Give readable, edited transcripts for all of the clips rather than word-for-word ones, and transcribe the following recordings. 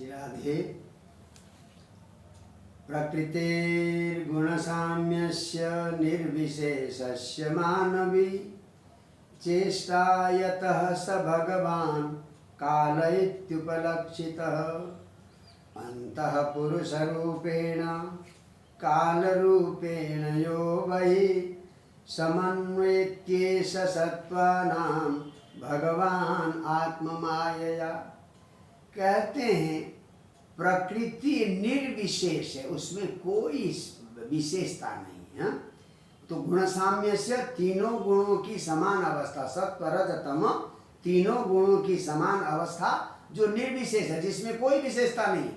राधे। प्रकृतेर्गुणसाम्यस्य निर्विशेषस्य मानवी चेष्टा यतः स भगवान् काल इत्युपलक्षितः। अन्तः पुरुषरूपेण कालरूपेण यो वै समन्वयत्येष सत्त्वानां भगवान आत्ममायया। कहते हैं प्रकृति निर्विशेष है, उसमें कोई विशेषता नहीं है। तो गुण साम्य से तीनों गुणों की समान अवस्था, सत्व रज तम तीनों गुणों की समान अवस्था जो निर्विशेष है, जिसमें कोई विशेषता नहीं,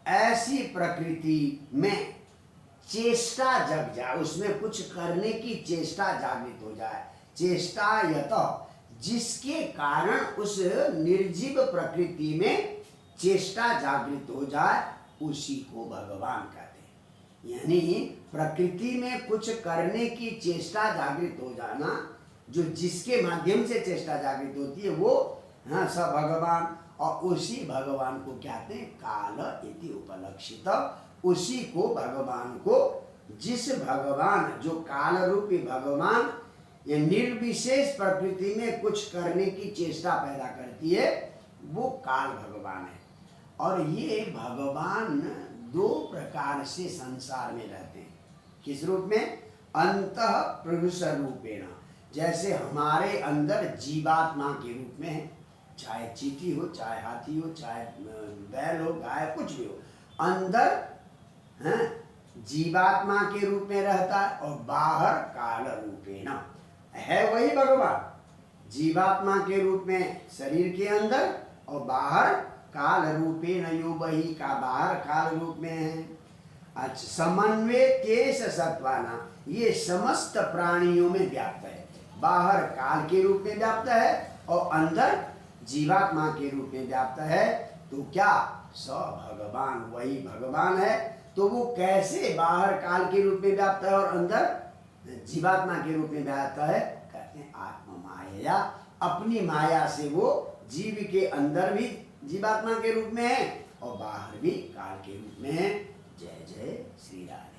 ऐसी प्रकृति में चेष्टा जग जाए, उसमें कुछ करने की चेष्टा जागृत हो जाए। चेष्टा यत, जिसके कारण उस निर्जीव प्रकृति में चेष्टा जागृत हो जाए, उसी को भगवान कहते हैं। यानी प्रकृति में कुछ करने की चेष्टा जागृत हो जाना, जो जिसके माध्यम से चेष्टा जागृत होती है, वो स भगवान। और उसी भगवान को कहते हैं काल इति उपलक्षित। उसी को भगवान को, जिस भगवान जो काल रूपी भगवान ये निर्विशेष प्रकृति में कुछ करने की चेष्टा पैदा करती है, वो काल भगवान है। और ये भगवान दो प्रकार से संसार में रहते हैं। किस रूप में? अंतः पुरुष रूपेण, जैसे हमारे अंदर जीवात्मा के रूप में है, चाहे चींटी हो, चाहे हाथी हो, चाहे बैल हो, गाय, कुछ भी हो, अंदर जीवात्मा के रूप में रहता है और बाहर काल रूपेण है वही भगवान। जीवात्मा के रूप में शरीर के अंदर और बाहर काल रूपेण यो वही का बाहर काल रूप में है। अच्छा, समन्वय केश सत्वाना, ये समस्त प्राणियों में व्याप्त है। बाहर काल के रूप में व्याप्त है और अंदर जीवात्मा के रूप में व्याप्त है। तो क्या स भगवान वही भगवान है। तो वो कैसे बाहर काल के रूप में व्याप्त है और अंदर जीवात्मा के रूप में व्याप्त है? कहते हैं आत्म माया। अपनी माया से वो जीव के अंदर भी जीवात्मा के रूप में है और बाहर भी काल के रूप में है। जय जय श्री राम।